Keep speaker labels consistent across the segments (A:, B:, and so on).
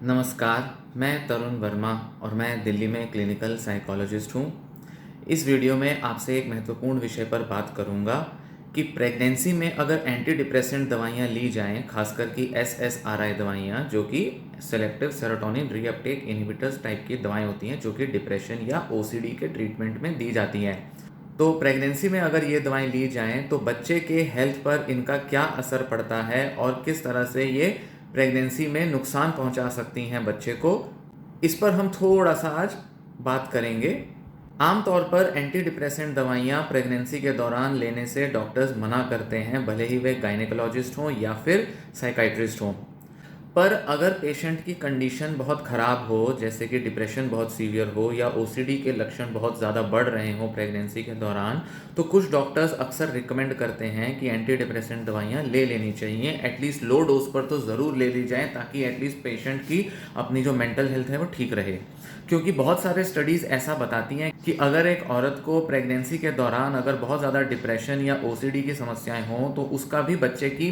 A: नमस्कार, मैं तरुण वर्मा और मैं दिल्ली में क्लिनिकल साइकोलॉजिस्ट हूँ। इस वीडियो में आपसे एक महत्वपूर्ण विषय पर बात करूँगा कि प्रेगनेंसी में अगर एंटी डिप्रेसेंट दवाइयाँ ली जाएँ, खासकर कि SSRI दवाइयाँ जो कि selective serotonin reuptake inhibitors type की दवाएँ होती हैं जो कि डिप्रेशन या OCD के ट्रीटमेंट में दी जाती हैं। तो प्रेगनेंसी में अगर ये दवाएँ ली जाएँ तो बच्चे के हेल्थ पर इनका क्या असर पड़ता है और किस तरह से ये प्रेगनेंसी में नुकसान पहुंचा सकती हैं बच्चे को, इस पर हम थोड़ा सा आज बात करेंगे। आमतौर पर एंटी डिप्रेसेंट दवाइयाँ प्रेगनेंसी के दौरान लेने से डॉक्टर्स मना करते हैं, भले ही वे गायनेकोलॉजिस्ट हों या फिर साइकाइट्रिस्ट हों। पर अगर पेशेंट की कंडीशन बहुत ख़राब हो, जैसे कि डिप्रेशन बहुत सीवियर हो या OCD के लक्षण बहुत ज़्यादा बढ़ रहे हों प्रेगनेंसी के दौरान, तो कुछ डॉक्टर्स अक्सर रिकमेंड करते हैं कि एंटी डिप्रेसेंट दवाइयाँ ले लेनी चाहिए। एटलीस्ट लो डोज पर तो ज़रूर ले ली जाए ताकि एटलीस्ट पेशेंट की अपनी जो मेंटल हेल्थ है वो ठीक रहे। क्योंकि बहुत सारे स्टडीज़ ऐसा बताती हैं कि अगर एक औरत को प्रेगनेंसी के दौरान अगर बहुत ज़्यादा डिप्रेशन या OCD की समस्याएं हों तो उसका भी बच्चे की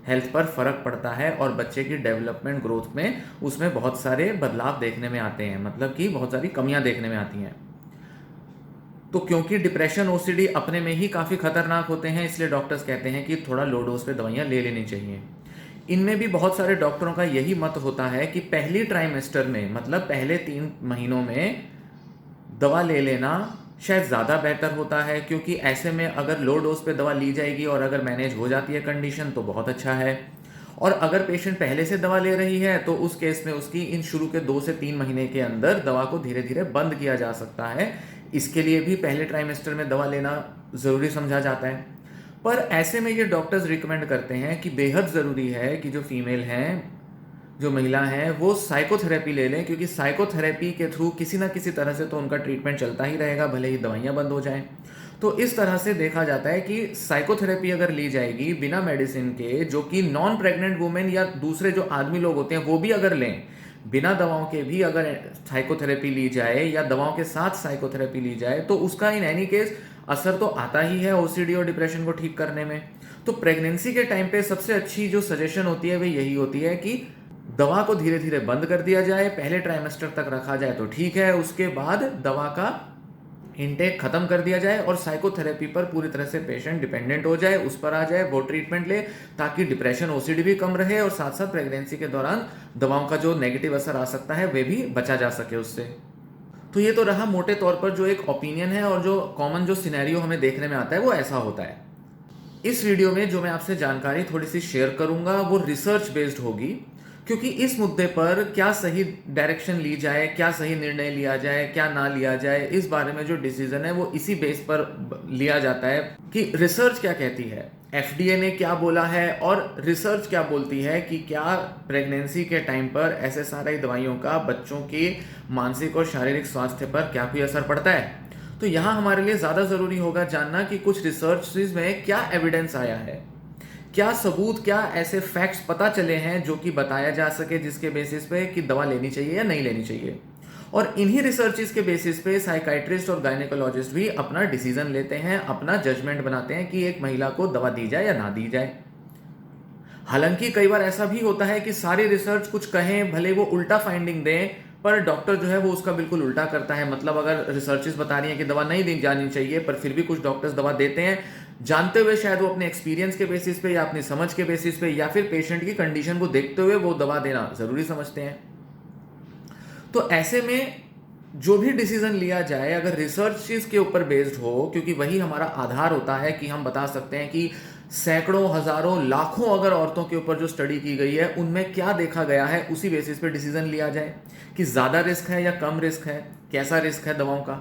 A: हेल्थ पर फ़र्क पड़ता है और बच्चे की डेवलपमेंट ग्रोथ में उसमें बहुत सारे बदलाव देखने में आते हैं, मतलब कि बहुत सारी कमियां देखने में आती हैं। तो क्योंकि डिप्रेशन OCD अपने में ही काफ़ी खतरनाक होते हैं, इसलिए डॉक्टर्स कहते हैं कि थोड़ा लो डोज पे दवाइयाँ ले लेनी चाहिए। इनमें भी बहुत सारे डॉक्टरों का यही मत होता है कि पहली ट्राइमेस्टर में, मतलब पहले 3 महीनों में दवा ले लेना शायद ज़्यादा बेहतर होता है, क्योंकि ऐसे में अगर लो डोज पे दवा ली जाएगी और अगर मैनेज हो जाती है कंडीशन तो बहुत अच्छा है। और अगर पेशेंट पहले से दवा ले रही है तो उस केस में उसकी इन शुरू के 2 से 3 महीने के अंदर दवा को धीरे धीरे बंद किया जा सकता है। इसके लिए भी पहले ट्राइमेस्टर में दवा लेना ज़रूरी समझा जाता है। पर ऐसे में ये डॉक्टर्स रिकमेंड करते हैं कि बेहद ज़रूरी है कि जो फीमेल हैं, जो महिला हैं, वो साइकोथेरेपी ले लें, क्योंकि साइकोथेरेपी के थ्रू किसी ना किसी तरह से तो उनका ट्रीटमेंट चलता ही रहेगा, भले ही दवाइयाँ बंद हो जाएं। तो इस तरह से देखा जाता है कि साइकोथेरेपी अगर ली जाएगी बिना मेडिसिन के, जो कि नॉन प्रेग्नेंट वुमेन या दूसरे जो आदमी लोग होते हैं वो भी अगर लें, बिना दवाओं के भी अगर साइकोथेरेपी ली जाए या दवाओं के साथ साइकोथेरेपी ली जाए तो उसका इन एनी केस असर तो आता ही है OCD और डिप्रेशन को ठीक करने में। तो प्रेगनेंसी के टाइम पे सबसे अच्छी जो सजेशन होती है वो यही होती है कि दवा को धीरे धीरे बंद कर दिया जाए, पहले ट्राइमेस्टर तक रखा जाए तो ठीक है, उसके बाद दवा का इनटेक खत्म कर दिया जाए और साइकोथेरेपी पर पूरी तरह से पेशेंट डिपेंडेंट हो जाए, उस पर आ जाए, वो ट्रीटमेंट ले, ताकि डिप्रेशन OCD भी कम रहे और साथ साथ प्रेगनेंसी के दौरान दवाओं का जो नेगेटिव असर आ सकता है वे भी बचा जा सके उससे। तो ये तो रहा मोटे तौर पर जो एक ओपिनियन है, और जो कॉमन जो सिनेरियो हमें देखने में आता है वो ऐसा होता है। इस वीडियो में जो मैं आपसे जानकारी थोड़ी सी शेयर करूंगा वो रिसर्च बेस्ड होगी, क्योंकि इस मुद्दे पर क्या सही डायरेक्शन ली जाए, क्या सही निर्णय लिया जाए, क्या ना लिया जाए, इस बारे में जो डिसीजन है वो इसी बेस पर लिया जाता है कि रिसर्च क्या कहती है, FDA ने क्या बोला है और रिसर्च क्या बोलती है कि क्या प्रेगनेंसी के टाइम पर SSRI दवाइयों का बच्चों के मानसिक और शारीरिक स्वास्थ्य पर क्या कोई असर पड़ता है। तो यहाँ हमारे लिए ज़्यादा ज़रूरी होगा जानना कि कुछ रिसर्च में क्या एविडेंस आया है, क्या सबूत, क्या ऐसे फैक्ट्स पता चले हैं जो कि बताया जा सके जिसके बेसिस पे कि दवा लेनी चाहिए या नहीं लेनी चाहिए। और इन्हीं रिसर्चेस के बेसिस पे साइकाइट्रिस्ट और गायनेकोलॉजिस्ट भी अपना डिसीजन लेते हैं, अपना जजमेंट बनाते हैं कि एक महिला को दवा दी जाए या ना दी जाए। हालांकि कई बार ऐसा भी होता है कि सारी रिसर्च कुछ कहें, भले वो उल्टा फाइंडिंग दें, पर डॉक्टर जो है वो उसका बिल्कुल उल्टा करता है। मतलब अगर रिसर्चेस बता रही हैं कि दवा नहीं दी जानी चाहिए, पर फिर भी कुछ डॉक्टर्स दवा देते हैं, जानते हुए शायद वो अपने एक्सपीरियंस के बेसिस पे या अपनी समझ के बेसिस पे या फिर पेशेंट की कंडीशन को देखते हुए वो दवा देना जरूरी समझते हैं। तो ऐसे में जो भी डिसीजन लिया जाए अगर रिसर्च के ऊपर बेस्ड हो, क्योंकि वही हमारा आधार होता है कि हम बता सकते हैं कि सैकड़ों, हजारों, लाखों अगर औरतों के ऊपर जो स्टडी की गई है उनमें क्या देखा गया है, उसी बेसिस पे डिसीजन लिया जाए कि ज़्यादा रिस्क है या कम रिस्क है, कैसा रिस्क है दवाओं का।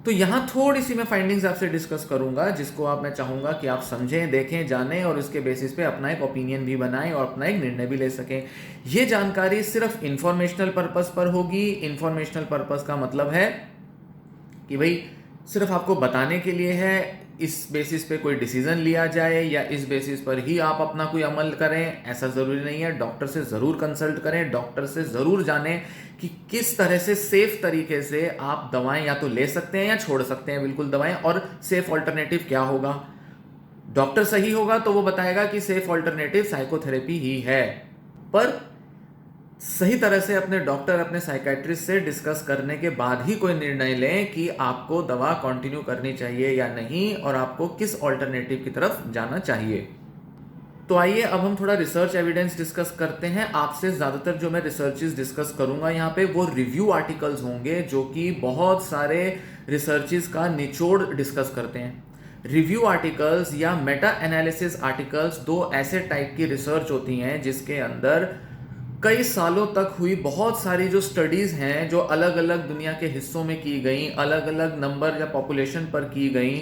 A: तो यहाँ थोड़ी सी मैं फाइंडिंग्स आपसे डिस्कस करूंगा जिसको मैं चाहूंगा कि आप समझें, देखें, जानें और इसके बेसिस पे अपना एक ओपिनियन भी बनाएं और अपना एक निर्णय भी ले सकें। ये जानकारी सिर्फ इंफॉर्मेशनल पर्पस पर होगी। इंफॉर्मेशनल पर्पस का मतलब है कि भाई सिर्फ आपको बताने के लिए है, इस बेसिस पे कोई डिसीजन लिया जाए या इस बेसिस पर ही आप अपना कोई अमल करें, ऐसा ज़रूरी नहीं है। डॉक्टर से ज़रूर कंसल्ट करें, डॉक्टर से ज़रूर जानें कि किस तरह से सेफ तरीके से आप दवाएं या तो ले सकते हैं या छोड़ सकते हैं बिल्कुल दवाएं, और सेफ ऑल्टरनेटिव क्या होगा। डॉक्टर सही होगा तो वो बताएगा कि सेफ ऑल्टरनेटिव साइकोथेरेपी ही है, पर सही तरह से अपने डॉक्टर, अपने साइकेट्रिस्ट से डिस्कस करने के बाद ही कोई निर्णय लें कि आपको दवा कंटिन्यू करनी चाहिए या नहीं, और आपको किस ऑल्टरनेटिव की तरफ जाना चाहिए। तो आइए अब हम थोड़ा रिसर्च एविडेंस डिस्कस करते हैं। आपसे ज़्यादातर जो मैं रिसर्चेस डिस्कस करूंगा यहाँ पे वो रिव्यू आर्टिकल्स होंगे, जो कि बहुत सारे रिसर्चेस का निचोड़ डिस्कस करते हैं। रिव्यू आर्टिकल्स या मेटा एनालिसिस आर्टिकल्स दो ऐसे टाइप की रिसर्च होती हैं जिसके अंदर कई सालों तक हुई बहुत सारी जो स्टडीज हैं, जो अलग अलग दुनिया के हिस्सों में की गई, अलग अलग नंबर या पॉपुलेशन पर की गई,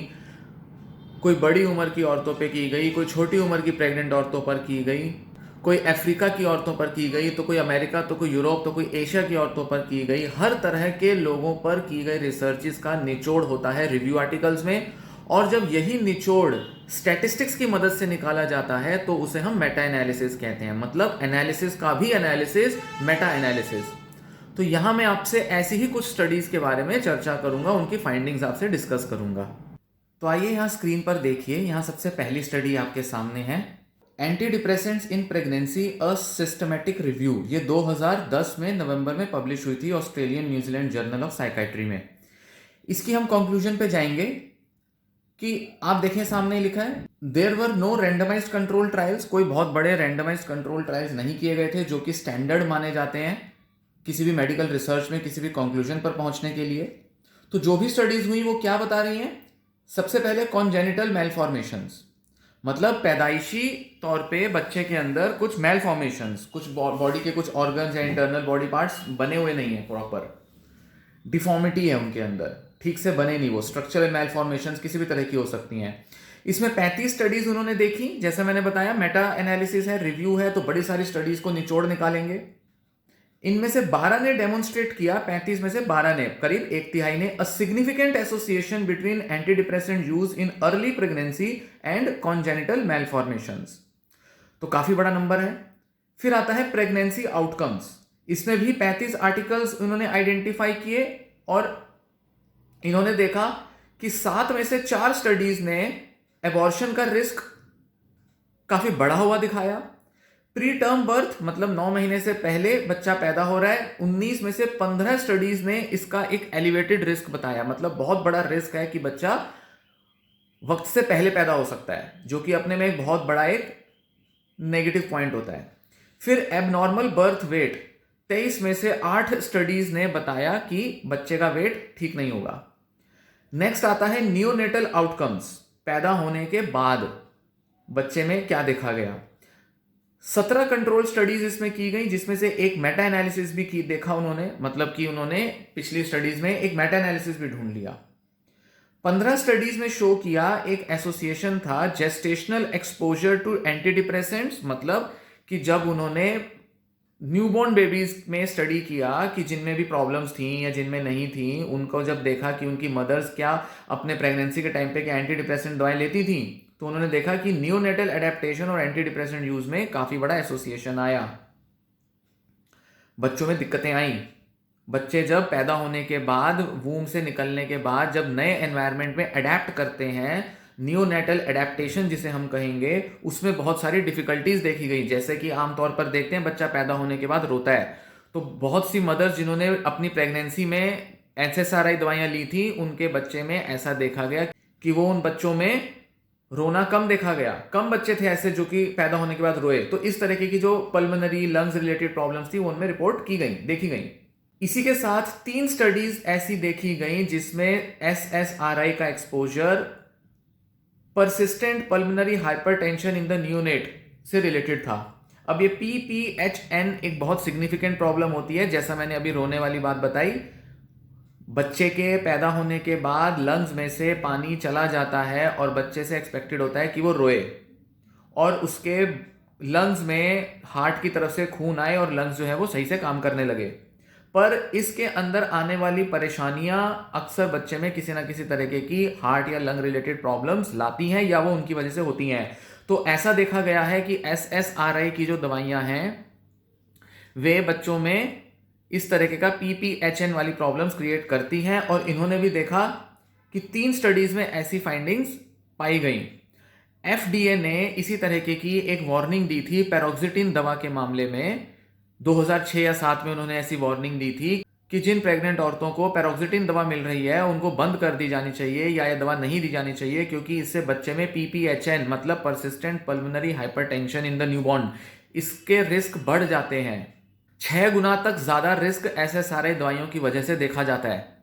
A: कोई बड़ी उम्र की औरतों पे की गई, कोई छोटी उम्र की प्रेग्नेंट औरतों पर की गई, कोई अफ्रीका की औरतों पर की गई, तो कोई अमेरिका, तो कोई यूरोप, तो कोई एशिया की औरतों पर की गई। हर तरह के लोगों पर की गई रिसर्चेस का निचोड़ होता है रिव्यू आर्टिकल्स में, और जब यही निचोड़ स्टैटिस्टिक्स की मदद से निकाला जाता है तो उसे हम मेटा एनालिसिस कहते हैं। मतलब एनालिसिस का भी एनालिसिस, मेटा एनालिसिस। तो यहां मैं आपसे ऐसी ही कुछ स्टडीज के बारे में चर्चा करूंगा, उनकी फाइंडिंग्स आपसे डिस्कस करूंगा। तो आइए यहाँ स्क्रीन पर देखिए, यहाँ सबसे पहली स्टडी आपके सामने है, anti depressants in pregnancy a systematic review. ये 2010 में नवंबर में पब्लिश हुई थी Australian New Zealand journal of psychiatry में। इसकी हम कंक्लूजन पे जाएंगे कि आप देखें सामने लिखा है, there were no randomised control trials. कोई बहुत बड़े रैंडमाइज्ड कंट्रोल ट्रायल्स नहीं किए गए थे, जो कि स्टैंडर्ड माने जाते हैं किसी भी मेडिकल रिसर्च में किसी भी कंक्लूजन पर पहुंचने के लिए। तो जो भी स्टडीज हुई वो क्या बता रही हैं? सबसे पहले कॉन्जेनिटल मेलफॉर्मेशंस, मतलब पैदाइशी तौर पे बच्चे के अंदर कुछ मेलफॉर्मेशंस, कुछ बॉडी के कुछ ऑर्गन्स या इंटरनल बॉडी पार्ट्स बने हुए नहीं है, प्रॉपर डिफॉर्मिटी है उनके अंदर, ठीक से बने नहीं वो। स्ट्रक्चरल मेलफॉर्मेशंस किसी भी तरह की हो सकती हैं। इसमें 35 स्टडीज उन्होंने देखी। जैसे मैंने बताया मेटा एनालिसिस है, रिव्यू है, तो बड़ी सारी स्टडीज को निचोड़ निकालेंगे। इनमें से 12 ने डेमोन्स्ट्रेट किया, 35 में से 12 ने, करीब एक तिहाई ने, a significant association between anti depressant use in early pregnancy and congenital malformations. तो काफी बड़ा नंबर है। फिर आता है प्रेगनेंसी आउटकम्स। इसमें भी 35 आर्टिकल्स उन्होंने आइडेंटिफाई किए, और इन्होंने देखा कि 7 में से 4 स्टडीज ने एबॉर्शन का रिस्क काफी बढ़ा हुआ दिखाया। प्री टर्म बर्थ, मतलब 9 महीने से पहले बच्चा पैदा हो रहा है, 19 में से 15 स्टडीज ने इसका एक एलिवेटेड रिस्क बताया। मतलब बहुत बड़ा रिस्क है कि बच्चा वक्त से पहले पैदा हो सकता है, जो कि अपने में एक बहुत बड़ा एक नेगेटिव पॉइंट होता है। फिर एबनॉर्मल बर्थ वेट, 23 में से 8 स्टडीज ने बताया कि बच्चे का वेट ठीक नहीं होगा। नेक्स्ट आता है नियोनेटल आउटकम्स, पैदा होने के बाद बच्चे में क्या देखा गया। 17 कंट्रोल स्टडीज इसमें की गई, जिसमें से एक मेटा एनालिसिस भी की देखा उन्होंने, मतलब कि उन्होंने पिछली स्टडीज में एक मेटा एनालिसिस भी ढूंढ लिया। 15 स्टडीज में शो किया एक एसोसिएशन था gestational exposure to anti depressants, मतलब कि जब उन्होंने न्यूबॉर्न बेबीज में स्टडी किया कि जिनमें भी प्रॉब्लम्स थी या जिनमें नहीं थी, उनको जब देखा कि उनकी मदर्स क्या अपने प्रेगनेंसी के टाइम पे क्या एंटी डिप्रेसेंट दवाएं लेती थी, तो उन्होंने देखा कि नियोनेटल एडेप्टेशन और एंटी डिप्रेसेंट यूज में काफी बड़ा एसोसिएशन आया। बच्चों में दिक्कतें आई। बच्चे जब पैदा होने के बाद, वूम से निकलने के बाद, जब नए एनवायरनमेंट में अडेप्ट करते हैं, नियोनेटल एडेप्टेशन जिसे हम कहेंगे, उसमें बहुत सारी डिफिकल्टीज देखी गई। जैसे कि आमतौर पर देखते हैं बच्चा पैदा होने के बाद रोता है, तो बहुत सी मदर्स जिन्होंने अपनी प्रेगनेंसी में SSRI दवाइयां ली थी, उनके बच्चे में ऐसा देखा गया कि वो उन बच्चों में रोना कम देखा गया। कम बच्चे थे ऐसे जो कि पैदा होने के बाद रोए। तो इस तरीके की जो पल्मोनरी लंग्स रिलेटेड प्रॉब्लम्स थी वो उनमें रिपोर्ट की गई, देखी गई। इसी के साथ 3 स्टडीज ऐसी देखी गई जिसमें SSRI का exposure persistent pulmonary hypertension in the neonate से रिलेटेड था। अब ये PPHN एक बहुत सिग्निफिकेंट प्रॉब्लम होती है, जैसा मैंने अभी रोने वाली बात बताई। बच्चे के पैदा होने के बाद लंग्स में से पानी चला जाता है और बच्चे से एक्सपेक्टेड होता है कि वो रोए और उसके लंग्स में हार्ट की तरफ से खून आए और लंग्स जो है वो सही से काम करने लगे। पर इसके अंदर आने वाली परेशानियां अक्सर बच्चे में किसी ना किसी तरीके की हार्ट या लंग रिलेटेड प्रॉब्लम्स लाती हैं या वो उनकी वजह से होती हैं। तो ऐसा देखा गया है कि SSRI की जो दवाइयां हैं वे बच्चों में इस तरीके का PPHN वाली प्रॉब्लम्स क्रिएट करती हैं, और इन्होंने भी देखा कि 3 स्टडीज में ऐसी फाइंडिंग्स पाई गई। FDA ने इसी तरीके की एक वार्निंग दी थी पैरोक्सिटिन दवा के मामले में, 2006 या 7 में उन्होंने ऐसी वार्निंग दी थी कि जिन प्रेग्नेंट औरतों को पैरोक्सिटिन दवा मिल रही है उनको बंद कर दी जानी चाहिए या ये दवा नहीं दी जानी चाहिए, क्योंकि इससे बच्चे में पीपीएचएन मतलब persistent pulmonary hypertension in the newborn, इसके रिस्क बढ़ जाते हैं। 6 गुना तक ज्यादा रिस्क ऐसे सारे दवाइयों की वजह से देखा जाता है।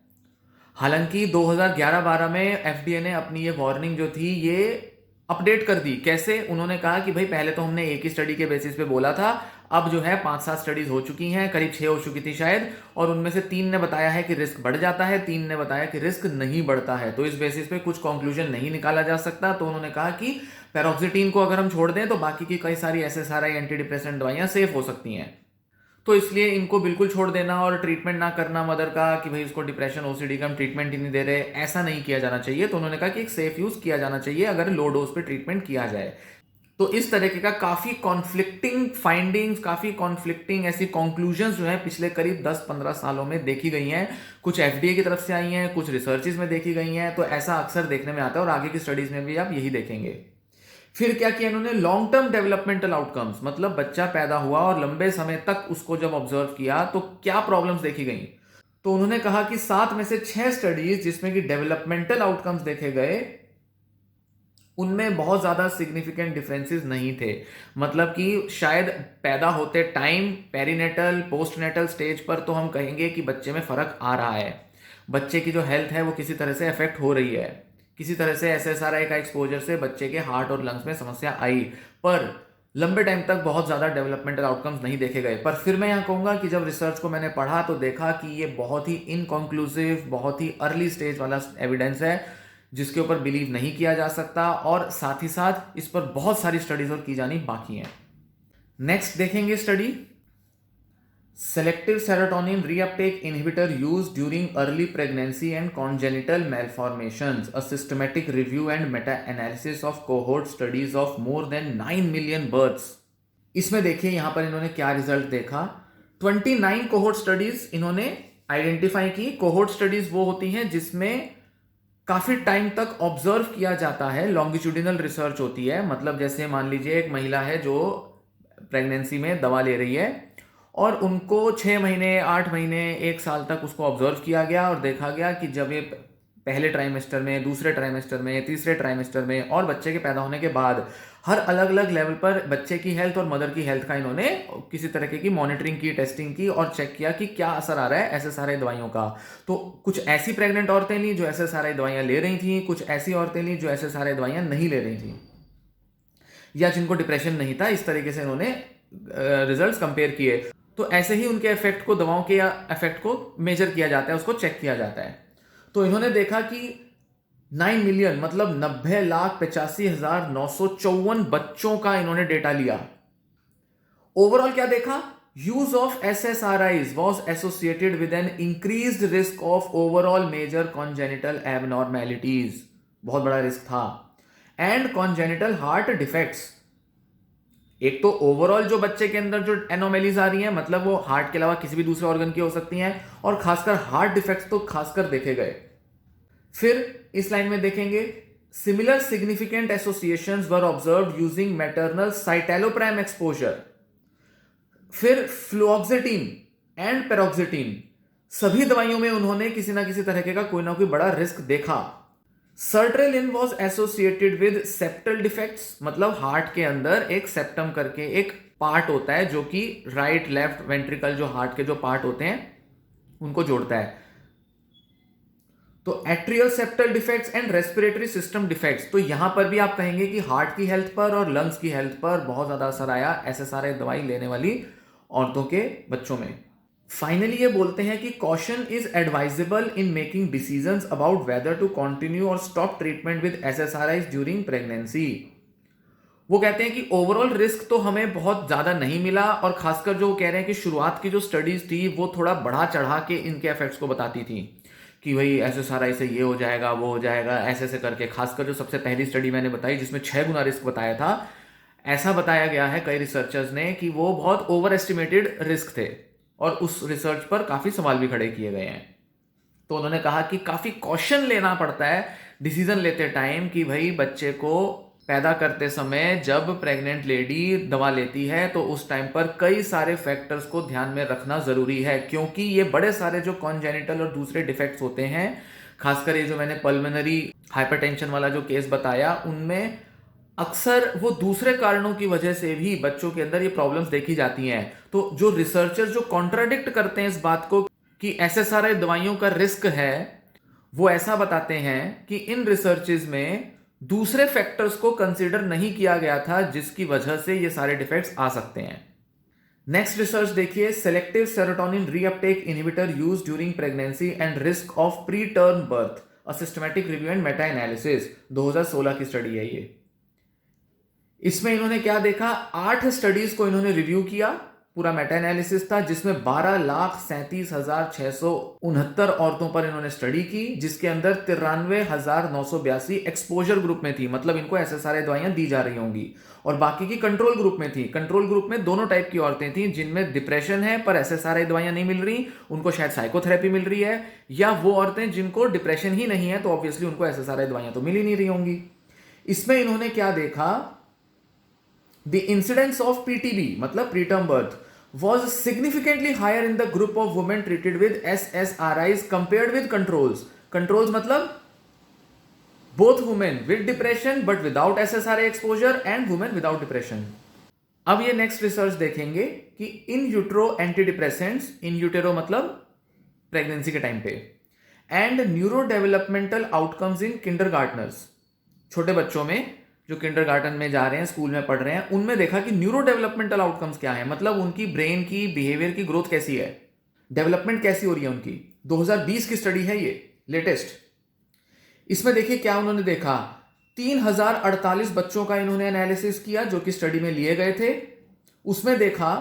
A: हालांकि 2011-12 में एफडीए ने अपनी ये वार्निंग जो थी ये अपडेट कर दी। कैसे? उन्होंने कहा कि भाई पहले तो हमने एक ही स्टडी के बेसिस पे बोला था, अब जो है 5-7 स्टडीज हो चुकी हैं, करीब 6 हो चुकी थी शायद, और उनमें से 3 ने बताया है कि रिस्क बढ़ जाता है, 3 ने बताया कि रिस्क नहीं बढ़ता है। तो इस बेसिस पे कुछ कंक्लूजन नहीं निकाला जा सकता। तो उन्होंने कहा कि पैरोक्सिटीन को अगर हम छोड़ दें तो बाकी की कई सारी एसएसआरआई एंटी डिप्रेसेंट दवाइयां सेफ हो सकती हैं। तो इसलिए इनको बिल्कुल छोड़ देना और ट्रीटमेंट ना करना मदर का कि भाई उसको डिप्रेशन ओसीडी का हम ट्रीटमेंट ही नहीं दे रहे, ऐसा नहीं किया जाना चाहिए। तो उन्होंने कहा कि एक सेफ यूज किया जाना चाहिए अगर लो डोज पे ट्रीटमेंट किया जाए। तो इस तरीके का काफी कॉन्फ्लिक्टिंग फाइंडिंग्स, काफी कॉन्फ्लिक्टिंग ऐसी कंक्लूजन्स जो है पिछले करीब 10-15 सालों में देखी गई हैं। कुछ एफडीए की तरफ से आई हैं, कुछ रिसर्चेस में देखी गई हैं। तो ऐसा अक्सर देखने में आता है और आगे की स्टडीज में भी आप यही देखेंगे। फिर क्या किया इन्होंने? लॉन्ग टर्म डेवलपमेंटल आउटकम्स, मतलब बच्चा पैदा हुआ और लंबे समय तक उसको जब ऑब्जर्व किया तो क्या प्रॉब्लम्स देखी गई। तो उन्होंने कहा कि 7 में से 6 स्टडीज जिसमें कि डेवलपमेंटल आउटकम्स देखे गए, उनमें बहुत ज्यादा सिग्निफिकेंट डिफरेंसेस नहीं थे। मतलब कि शायद पैदा होते टाइम पेरीनेटल पोस्टनेटल स्टेज पर तो हम कहेंगे कि बच्चे में फर्क आ रहा है, बच्चे की जो हेल्थ है वो किसी तरह से अफेक्ट हो रही है, किसी तरह से एसएसआरआई का एक्सपोजर से बच्चे के हार्ट और लंग्स में समस्या आई, पर लंबे टाइम तक बहुत ज्यादा डेवलपमेंटल आउटकम्स नहीं देखे गए। पर फिर मैं यहां कहूंगा कि जब रिसर्च को मैंने पढ़ा तो देखा कि ये बहुत ही इनकॉन्क्लूसिव, बहुत ही अर्ली स्टेज वाला एविडेंस है जिसके ऊपर बिलीव नहीं किया जा सकता, और साथ ही साथ इस पर बहुत सारी स्टडीज और की जानी बाकी हैं। नेक्स्ट देखेंगे study, selective serotonin reuptake inhibitor used during early pregnancy and congenital malformations, a systematic review and meta-analysis of cohort studies of more than 9 million births। इसमें देखिए यहां पर इन्होंने क्या रिजल्ट देखा। 29 कोहोर्ट स्टडीज इन्होंने आइडेंटिफाई की। कोहोर्ट स्टडीज वो होती हैं जिसमें काफी टाइम तक ऑब्जर्व किया जाता है, लॉन्गिट्यूडिनल रिसर्च होती है। मतलब जैसे मान लीजिए एक महिला है जो प्रेगनेंसी में दवा ले रही है और उनको 6 महीने 8 महीने 1 साल तक उसको ऑब्जर्व किया गया और देखा गया कि जब ये पहले ट्राइमेस्टर में, दूसरे ट्राइमेस्टर में, तीसरे ट्राइमेस्टर में और बच्चे के पैदा होने के बाद हर अलग अलग लेवल पर बच्चे की हेल्थ और मदर की हेल्थ का इन्होंने किसी तरीके की मॉनिटरिंग की, टेस्टिंग की और चेक किया कि क्या असर आ रहा है एसएसआरआई दवाइयों का। तो कुछ ऐसी प्रेग्नेंट औरतें ली जो एसएसआरआई दवाइयां ले रही थी, कुछ ऐसी औरतें ली जो एसएसआरआई दवाइयां नहीं ले रही थी या जिनको डिप्रेशन नहीं था। इस तरीके से इन्होंने रिजल्ट्स कंपेयर किए। तो ऐसे ही उनके इफेक्ट को, दवाओं के इफेक्ट को मेजर किया जाता है, उसको चेक किया जाता है। तो इन्होंने देखा कि 9 मिलियन मतलब 90,85,954 बच्चों का इन्होंने डेटा लिया। ओवरऑल क्या देखा? Use of SSRIs was associated with an increased risk of overall major congenital abnormalities, बहुत बड़ा रिस्क था, एंड कॉन्जेनिटल हार्ट डिफेक्ट्स। एक तो ओवरऑल जो बच्चे के अंदर जो एनोमेलीज आ रही हैं, मतलब वो हार्ट के अलावा किसी भी दूसरे ऑर्गन की हो सकती हैं, और खासकर हार्ट डिफेक्ट्स तो खासकर देखे गए। फिर इस लाइन में देखेंगे, similar significant associations were observed using maternal citalopram exposure. फिर फ्लुओक्सेटिन एंड पेरोक्सिटिन, सभी दवाइयों में उन्होंने किसी ना किसी तरह का कोई ना कोई बड़ा रिस्क देखा। Sertraline was associated with septal defects, मतलब हार्ट के अंदर एक सेप्टम करके एक पार्ट होता है जो कि राइट लेफ्ट वेंट्रिकल जो हार्ट के जो पार्ट होते हैं उनको जोड़ता है। तो atrial septal defects and respiratory system defects, तो यहां पर भी आप कहेंगे कि हार्ट की हेल्थ पर और लंग्स की हेल्थ पर बहुत ज्यादा असर आया एसएसआरआई दवाई लेने वाली औरतों के बच्चों में। फाइनली ये बोलते हैं कि caution is advisable in making decisions about whether to continue or stop treatment with SSRIs during pregnancy. वो कहते हैं कि ओवरऑल रिस्क तो हमें बहुत ज्यादा नहीं मिला, और खासकर जो कह रहे हैं कि शुरुआत की जो स्टडीज थी वो थोड़ा बढ़ा चढ़ा के इनके इफेक्ट्स को बताती थी कि भाई एसएसआरआई से ये हो जाएगा, वो हो जाएगा, ऐसे ऐसे करके। खासकर जो सबसे पहली स्टडी मैंने बताई जिसमें 6 गुना रिस्क बताया था, ऐसा बताया गया है कई रिसर्चर्स ने कि वो बहुत ओवर एस्टिमेटेड रिस्क थे, और उस रिसर्च पर काफी सवाल भी खड़े किए गए हैं। तो उन्होंने कहा कि काफी कॉशन लेना पड़ता है डिसीजन लेते टाइम कि भाई बच्चे को पैदा करते समय जब प्रेग्नेंट लेडी दवा लेती है तो उस टाइम पर कई सारे फैक्टर्स को ध्यान में रखना जरूरी है, क्योंकि ये बड़े सारे जो कॉन्जेनिटल और दूसरे डिफेक्ट्स होते हैं, खासकर ये जो मैंने पल्मोनरी हाइपरटेंशन वाला जो केस बताया, उनमें अक्सर वो दूसरे कारणों की वजह से भी बच्चों के अंदर ये प्रॉब्लम्स देखी जाती हैं। तो जो रिसर्चर्स जो कॉन्ट्राडिक्ट करते हैं इस बात को कि ऐसे सारे दवाइयों का रिस्क है, वो ऐसा बताते हैं कि इन रिसर्चेज में दूसरे फैक्टर्स को कंसीडर नहीं किया गया था, जिसकी वजह से ये सारे डिफेक्ट्स आ सकते हैं। नेक्स्ट रिसर्च देखिए, selective serotonin reuptake inhibitor used during pregnancy and risk of pre term birth, a systematic review and Meta analysis, 2016 की स्टडी है ये। इसमें इन्होंने क्या देखा, 8 स्टडीज को इन्होंने रिव्यू किया, पूरा मेटा एनालिसिस था, जिसमें 12,37,669 औरतों पर इन्होंने स्टडी की, जिसके अंदर 93,982 एक्सपोजर ग्रुप में थी, मतलब इनको ऐसे सारे दवाइयां दी जा रही होंगी, और बाकी की कंट्रोल ग्रुप में थी। कंट्रोल ग्रुप में दोनों टाइप की औरतें थी, जिनमें डिप्रेशन है पर ऐसे सारे दवाइयां नहीं मिल रही, उनको शायद साइकोथेरेपी मिल रही है, या वो औरतें जिनको डिप्रेशन ही नहीं है तो ऑब्वियसली उनको ऐसे सारे दवाइयां तो मिल ही नहीं रही होंगी। इसमें इन्होंने क्या देखा, The incidence of PTB, मतलब preterm birth, was significantly higher in the group of women treated with SSRIs compared with controls. Controls मतलब both women with depression but without SSRI exposure and women without depression. अब ये next research देखेंगे कि इन utero antidepressants, इन यूटेरो मतलब pregnancy के time पे, and neuro developmental outcomes in kindergartners, छोटे बच्चों में जो किंडरगार्टन में जा रहे हैं, स्कूल में पढ़ रहे हैं, उनमें देखा कि न्यूरो डेवलपमेंटल आउटकम्स क्या है, मतलब उनकी ब्रेन की बिहेवियर की ग्रोथ कैसी है, डेवलपमेंट कैसी हो रही है उनकी। 2020 की स्टडी है ये, लेटेस्ट। इसमें देखिए क्या उन्होंने देखा, 3048 बच्चों का इन्होंने एनालिसिस किया जो कि स्टडी में लिए गए थे। उसमें देखा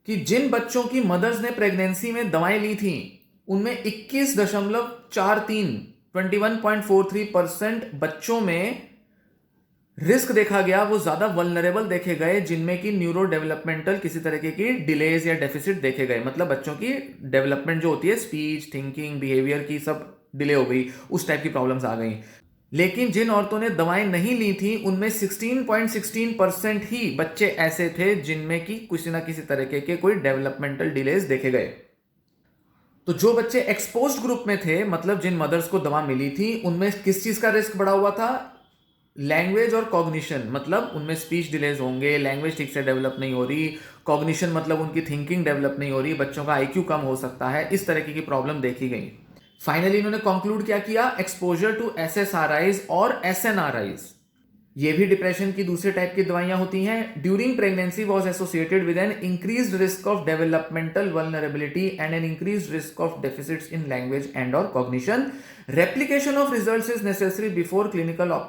A: कि जिन बच्चों की मदर्स ने प्रेगनेंसी में दवाएं ली थी, उनमें 21.43% बच्चों में रिस्क देखा गया, वो ज्यादा वल्नरेबल देखे गए, जिनमें की न्यूरो डेवलपमेंटल किसी तरीके की डिलेज या डेफिसिट देखे गए, मतलब बच्चों की डेवलपमेंट जो होती है, स्पीच, थिंकिंग, बिहेवियर की सब डिले हो गई, उस टाइप की प्रॉब्लम्स आ गई। लेकिन जिन औरतों ने दवाएं नहीं ली थी, उनमें 16.16% ही बच्चे ऐसे थे जिनमें की किसी ना किसी तरीके के कोई डेवलपमेंटल डिलेज देखे गए। तो जो बच्चे एक्सपोज्ड ग्रुप में थे, मतलब जिन मदर्स को दवा मिली थी, उनमें किस चीज का रिस्क बढ़ा हुआ था, लैंग्वेज और कॉग्निशन, मतलब उनमें स्पीच डिलेज होंगे, लैंग्वेज ठीक से डेवलप नहीं हो रही, कॉग्निशन मतलब उनकी थिंकिंग डेवलप नहीं हो रही, बच्चों का आईक्यू कम हो सकता है, इस तरीके की प्रॉब्लम देखी गई। फाइनली इन्होंने कंक्लूड क्या किया, एक्सपोजर टू एसएसआरआईज और एसएनआरआईज, ये भी डिप्रेशन की दूसरे टाइप की दवाइयां होती हैं, during pregnancy was associated with an increased risk of developmental vulnerability and an increased risk of deficits in language and और cognition. Replication of results is necessary before clinical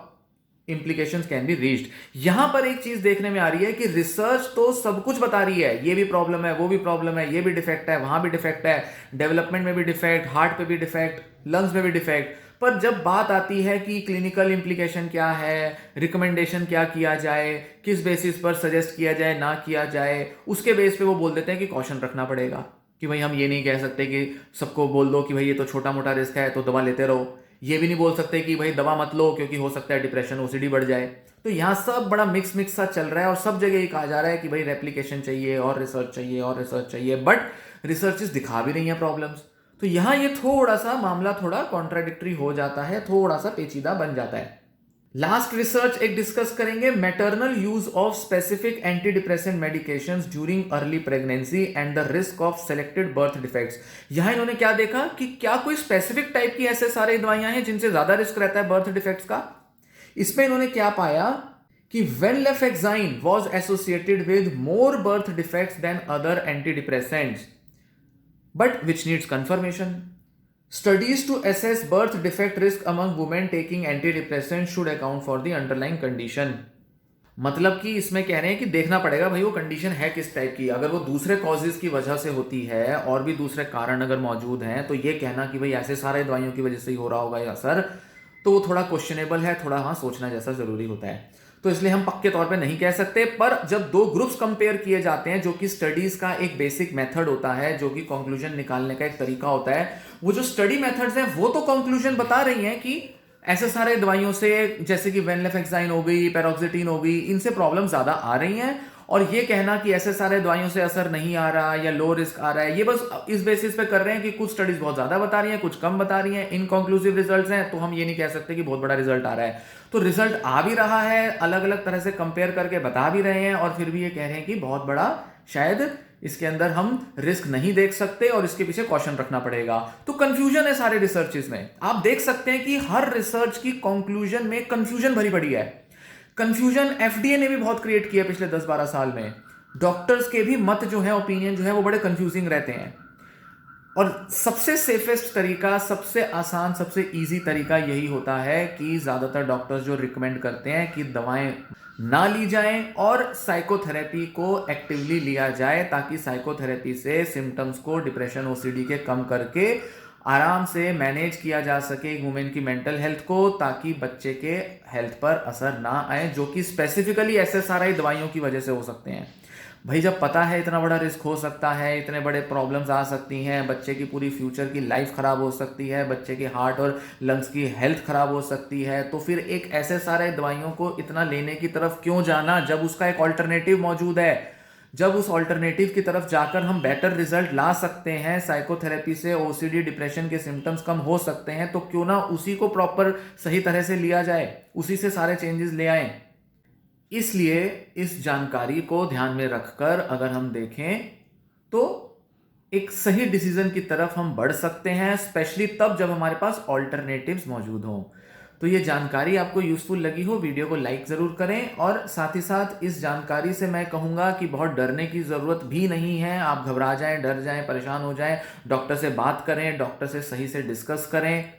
A: implications can be reached. यहां पर एक चीज देखने में आ रही है कि रिसर्च तो सब कुछ बता रही है, ये भी प्रॉब्लम है, वो भी प्रॉब्लम है, ये भी डिफेक्ट है, वहां भी डिफेक्ट है, डेवलपमेंट में भी डिफेक्ट, हार्ट पे भी डिफेक्ट, लंग्स में भी डिफेक्ट, पर जब बात आती है कि क्लिनिकल इंप्लीकेशन क्या है, रिकमेंडेशन क्या किया जाए, किस बेसिस पर सजेस्ट किया जाए, ना किया जाए, उसके बेस पे वो बोल देते हैं कि कॉशन रखना पड़ेगा, कि भाई हम ये नहीं कह सकते कि सबको बोल दो कि भाई ये तो छोटा मोटा रिस्क है तो दवा लेते रहो, ये भी नहीं बोल सकते कि भाई दवा मत लो क्योंकि हो सकता है डिप्रेशन, ओसीडी बढ़ जाए। तो यहाँ सब बड़ा मिक्स सा चल रहा है और सब जगह ये कहा जा रहा है कि भाई रेप्लिकेशन चाहिए और रिसर्च चाहिए और रिसर्च चाहिए, बट रिसर्चेस दिखा भी रही हैं प्रॉब्लम्स। तो यहाँ ये थोड़ा सा मामला थोड़ा कॉन्ट्राडिक्टरी हो जाता है, थोड़ा सा पेचीदा बन जाता है। लास्ट रिसर्च एक डिस्कस करेंगे, maternal use of specific anti depressant medications during early pregnancy and the risk of selected birth defects. यहां इन्होंने क्या देखा कि क्या कोई स्पेसिफिक टाइप की ऐसे सारे दवाइयां हैं जिनसे ज्यादा रिस्क रहता है बर्थ डिफेक्ट्स का। इसमें इन्होंने क्या पाया कि venlafaxine was associated with more birth defects than other anti depressants, but which needs confirmation. Studies to assess birth defect risk among women taking antidepressants should account for the underlying condition। मतलब कि इसमें कह रहे हैं कि देखना पड़ेगा भाई वो कंडीशन है किस टाइप की, अगर वो दूसरे कॉजेज की वजह से होती है और भी दूसरे कारण अगर मौजूद हैं, तो ये कहना कि भाई ऐसे सारे दवाइयों की वजह से ही हो रहा होगा या असर, तो वो थोड़ा क्वेश्चनेबल है, थोड़ा हाँ सोचना जैसा जरूरी होता है। तो इसलिए हम पक्के तौर पे नहीं कह सकते, पर जब दो ग्रुप्स कंपेयर किए जाते हैं, जो कि स्टडीज का एक बेसिक मेथड होता है, जो कि कंक्लूजन निकालने का एक तरीका होता है, वो जो स्टडी मेथड्स हैं वो तो कंक्लूजन बता रही हैं कि ऐसे सारे दवाइयों से, जैसे कि वेनलेफेक्साइन हो गई, पैरोक्सिटीन हो गई, इनसे प्रॉब्लम ज़्यादा आ रही हैं। और ये कहना कि ऐसे सारे दवाइयों से असर नहीं आ रहा या लो रिस्क आ रहा है, ये बस इस बेसिस पे कर रहे हैं कि कुछ स्टडीज बहुत ज़्यादा बता रही हैं, कुछ कम बता रही हैं, इनकंक्लूसिव रिजल्ट्स हैं, तो हम ये नहीं कह सकते कि बहुत बड़ा रिजल्ट आ रहा है। तो रिजल्ट आ भी रहा है, अलग अलग तरह से कंपेयर करके बता भी रहे हैं, और फिर भी ये कह रहे हैं कि बहुत बड़ा शायद इसके अंदर हम रिस्क नहीं देख सकते और इसके पीछे कॉशन रखना पड़ेगा। तो कंफ्यूजन है सारे रिसर्चेस में। आप देख सकते हैं कि हर रिसर्च की कंक्लूजन में कंफ्यूजन भरी पड़ी है। कंफ्यूजन एफडीए ने भी बहुत क्रिएट किया पिछले 10-12 साल में। डॉक्टर्स के भी मत जो है, ओपिनियन जो है, वो बड़े कंफ्यूजिंग रहते हैं। और सबसे सेफेस्ट तरीका, सबसे आसान, सबसे इजी तरीका यही होता है कि ज्यादातर डॉक्टर्स जो रिकमेंड करते हैं कि दवाएं ना ली जाएं और साइकोथेरेपी को एक्टिवली लिया जाए, ताकि साइकोथेरेपी से सिम्टम्स को, डिप्रेशन, ओसीडी के कम करके आराम से मैनेज किया जा सके वुमेन की मेंटल हेल्थ को, ताकि बच्चे के हेल्थ पर असर ना आए, जो कि स्पेसिफिकली एसएसआरआई दवाइयों की वजह से हो सकते हैं। भाई जब पता है इतना बड़ा रिस्क हो सकता है, इतने बड़े प्रॉब्लम्स आ सकती हैं, बच्चे की पूरी फ्यूचर की लाइफ खराब हो सकती है, बच्चे के हार्ट और लंग्स की हेल्थ खराब हो सकती है, तो फिर एक ऐसे सारे दवाइयों को इतना लेने की तरफ क्यों जाना, जब उसका एक ऑल्टरनेटिव मौजूद है। जब उस ऑल्टरनेटिव की तरफ जाकर हम बेटर रिजल्ट ला सकते हैं, साइकोथेरेपी से ओसीडी, डिप्रेशन के सिम्टम्स कम हो सकते हैं, तो क्यों ना उसी को प्रॉपर सही तरह से लिया जाए, उसी से सारे चेंजेस ले आए। इसलिए इस जानकारी को ध्यान में रखकर अगर हम देखें तो एक सही डिसीजन की तरफ हम बढ़ सकते हैं, स्पेशली तब जब हमारे पास ऑल्टरनेटिव्स मौजूद हों। तो ये जानकारी आपको यूजफुल लगी हो, वीडियो को लाइक जरूर करें। और साथ ही साथ इस जानकारी से मैं कहूंगा कि बहुत डरने की जरूरत भी नहीं है। आप घबरा जाएं, डर जाएं, परेशान हो जाएं, डॉक्टर से बात करें, डॉक्टर से सही से डिस्कस करें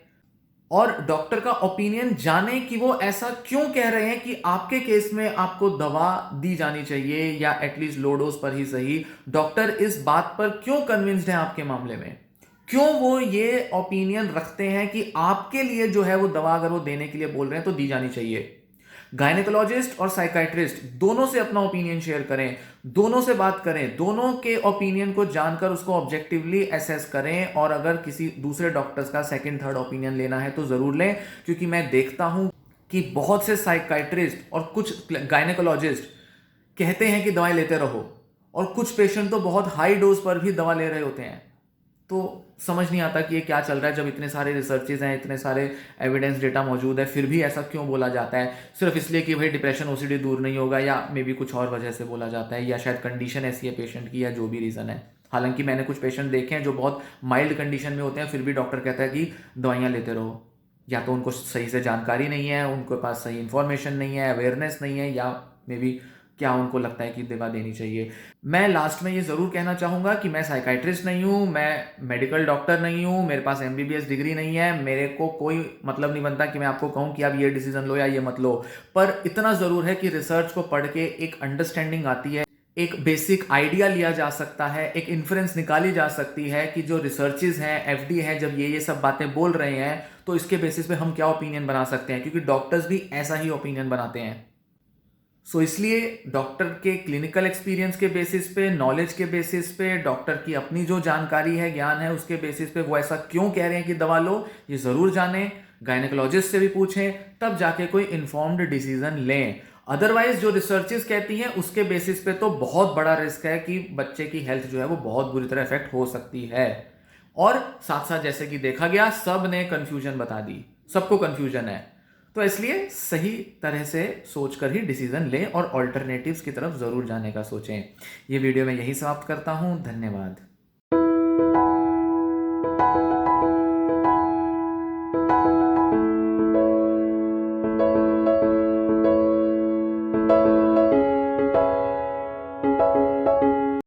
A: और डॉक्टर का ओपिनियन जाने कि वो ऐसा क्यों कह रहे हैं कि आपके केस में आपको दवा दी जानी चाहिए, या एटलीस्ट लो डोज पर ही सही। डॉक्टर इस बात पर क्यों कन्विंस्ड है आपके मामले में, क्यों वो ये ओपिनियन रखते हैं कि आपके लिए जो है वो दवा अगर वो देने के लिए बोल रहे हैं तो दी जानी चाहिए। गायनेकोलॉजिस्ट और साइकाइट्रिस्ट दोनों से अपना ओपिनियन शेयर करें, दोनों से बात करें, दोनों के ओपिनियन को जानकर उसको ऑब्जेक्टिवली एसेस करें। और अगर किसी दूसरे डॉक्टर्स का सेकंड थर्ड ओपिनियन लेना है तो जरूर लें, क्योंकि मैं देखता हूं कि बहुत से साइकाइट्रिस्ट और कुछ गायनेकोलॉजिस्ट कहते हैं कि दवाएं लेते रहो, और कुछ पेशेंट तो बहुत हाई डोज पर भी दवा ले रहे होते हैं। तो समझ नहीं आता कि ये क्या चल रहा है, जब इतने सारे रिसर्चेज हैं, इतने सारे एविडेंस डेटा मौजूद है, फिर भी ऐसा क्यों बोला जाता है। सिर्फ इसलिए कि भाई डिप्रेशन ओसीडी दूर नहीं होगा, या मे बी कुछ और वजह से बोला जाता है, या शायद कंडीशन ऐसी है पेशेंट की, या जो भी रीज़न है। हालांकि मैंने कुछ पेशेंट देखे हैं जो बहुत माइल्ड कंडीशन में होते हैं, फिर भी डॉक्टर कहता है कि दवाइयाँ लेते रहो। या तो उनको सही से जानकारी नहीं है, उनके पास सही इन्फॉर्मेशन नहीं है, अवेयरनेस नहीं है, या मे बी क्या उनको लगता है कि दवा देनी चाहिए। मैं लास्ट में ये ज़रूर कहना चाहूँगा कि मैं साइकाइट्रिस्ट नहीं हूँ, मैं मेडिकल डॉक्टर नहीं हूँ, मेरे पास एमबीबीएस डिग्री नहीं है, मेरे को कोई मतलब नहीं बनता कि मैं आपको कहूँ कि आप ये डिसीजन लो या ये मत लो। पर इतना ज़रूर है कि रिसर्च को पढ़ के एक अंडरस्टैंडिंग आती है, एक बेसिक आइडिया लिया जा सकता है, एक इन्फ्रेंस निकाली जा सकती है कि जो रिसर्चेज हैं, एफडीए हैं, जब ये सब बातें बोल रहे हैं तो इसके बेसिस पे हम क्या ओपिनियन बना सकते हैं, क्योंकि डॉक्टर्स भी ऐसा ही ओपिनियन बनाते हैं। सो इसलिए डॉक्टर के क्लिनिकल एक्सपीरियंस के बेसिस पे, नॉलेज के बेसिस पे, डॉक्टर की अपनी जो जानकारी है, ज्ञान है, उसके बेसिस पे वो ऐसा क्यों कह रहे हैं कि दवा लो, ये जरूर जानें। गायनेकोलॉजिस्ट से भी पूछें, तब जाके कोई इन्फॉर्म्ड डिसीजन लें। अदरवाइज जो रिसर्चेस कहती हैं उसके बेसिस पे तो बहुत बड़ा रिस्क है कि बच्चे की हेल्थ जो है वो बहुत बुरी तरह इफेक्ट हो सकती है। और साथ साथ जैसे कि देखा गया, सब ने कंफ्यूजन बता दी, सबको कंफ्यूजन है। तो इसलिए सही तरह से सोचकर ही डिसीजन लें और ऑल्टरनेटिव्स की तरफ जरूर जाने का सोचें। ये वीडियो मैं यही समाप्त करता हूं। धन्यवाद।